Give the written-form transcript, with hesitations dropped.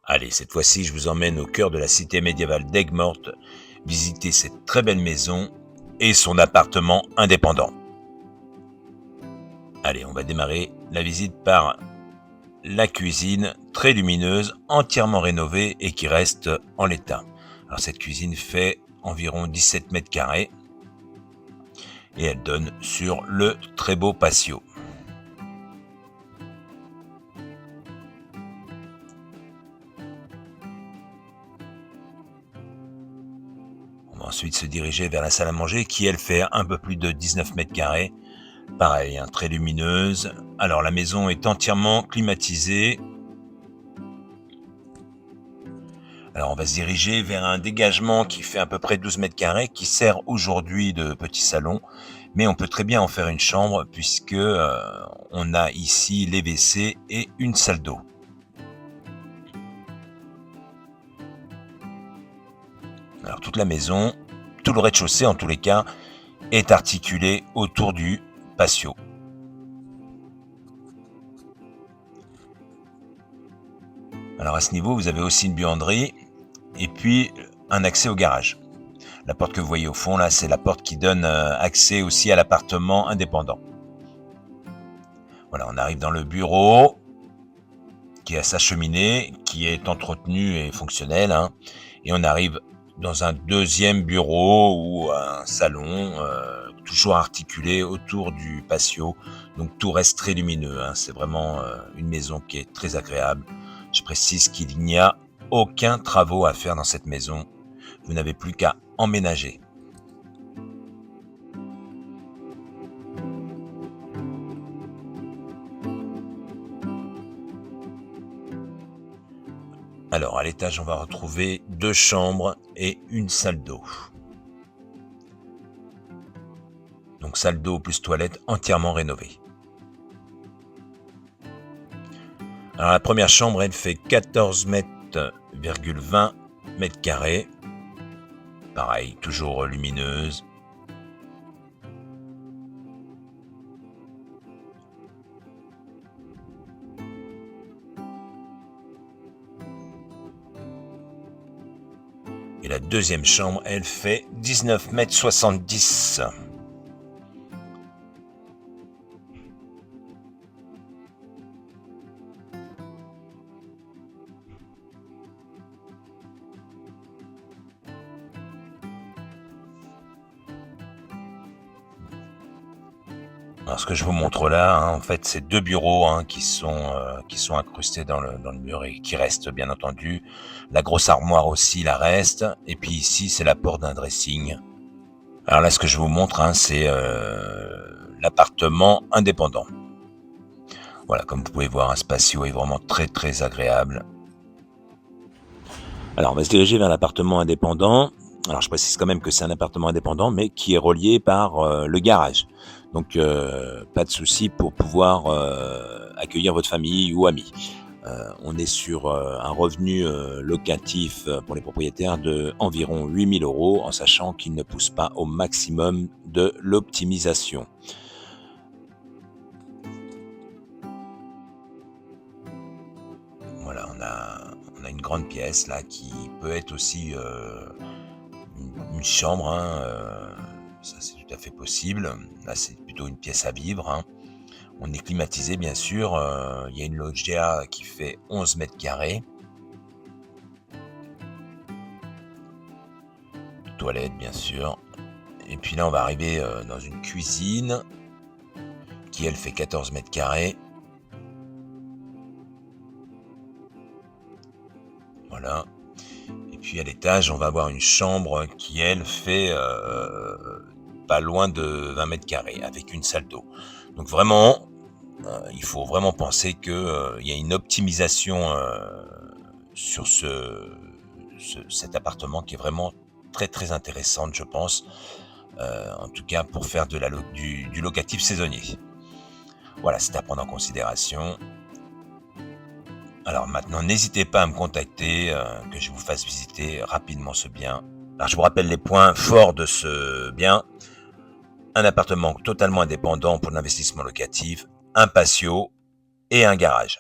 Allez, cette fois-ci, je vous emmène au cœur de la cité médiévale d'Aigues-Mortes, visiter cette très belle maison et son appartement indépendant. Allez, on va démarrer la visite par la cuisine, très lumineuse, entièrement rénovée et qui reste en l'état. Alors cette cuisine fait environ 17 mètres carrés et elle donne sur le très beau patio. On va ensuite se diriger vers la salle à manger qui, elle, fait un peu plus de 19 mètres carrés. Pareil, très lumineuse. Alors la maison est entièrement climatisée. Alors on va se diriger vers un dégagement qui fait à peu près 12 mètres carrés, qui sert aujourd'hui de petit salon, mais on peut très bien en faire une chambre puisque on a ici les WC et une salle d'eau. Alors toute la maison, tout le rez-de-chaussée en tous les cas, est articulé autour du patio. Alors à ce niveau, vous avez aussi une buanderie et puis un accès au garage. La porte que vous voyez au fond, là, c'est la porte qui donne accès aussi à l'appartement indépendant. Voilà, on arrive dans le bureau qui a sa cheminée, qui est entretenue et fonctionnelle, et on arrive dans un deuxième bureau ou un salon, toujours articulé autour du patio, donc tout reste très lumineux. C'est vraiment une maison qui est très agréable. Je précise qu'il n'y a aucun travaux à faire dans cette maison. Vous n'avez plus qu'à emménager. Alors, à l'étage, on va retrouver 2 chambres et une salle d'eau. Donc, salle d'eau plus toilette entièrement rénovée. Alors, la première chambre, elle fait 14,20 mètres carrés. Pareil, toujours lumineuse. Et la deuxième chambre, elle fait 19,70 mètres. Alors ce que je vous montre là, en fait, c'est 2 bureaux qui sont incrustés dans le mur et qui restent bien entendu. La grosse armoire aussi, la reste. Et puis ici, c'est la porte d'un dressing. Alors là, ce que je vous montre, c'est l'appartement indépendant. Voilà, comme vous pouvez voir, ce patio est vraiment très très agréable. Alors, on va se diriger vers l'appartement indépendant. Alors, je précise quand même que c'est un appartement indépendant, mais qui est relié par le garage. Donc, pas de souci pour pouvoir accueillir votre famille ou amis. On est sur un revenu locatif pour les propriétaires de environ 8 000 €, en sachant qu'il ne pousse pas au maximum de l'optimisation. Voilà, on a une grande pièce là qui peut être aussi une chambre, ça c'est tout à fait possible. Là c'est plutôt une pièce à vivre. On est climatisé bien sûr, il y a une loggia qui fait 11 mètres carrés. Toilette bien sûr. Et puis là on va arriver dans une cuisine qui elle fait 14 mètres carrés. Voilà. Et puis à l'étage, on va avoir une chambre qui, elle, fait pas loin de 20 mètres carrés, avec une salle d'eau. Donc vraiment, il faut vraiment penser que il y a une optimisation sur cet appartement qui est vraiment très très intéressante, je pense. En tout cas, pour faire du locatif saisonnier. Voilà, c'est à prendre en considération. Alors maintenant, n'hésitez pas à me contacter, que je vous fasse visiter rapidement ce bien. Alors je vous rappelle les points forts de ce bien. Un appartement totalement indépendant pour l'investissement locatif, un patio et un garage.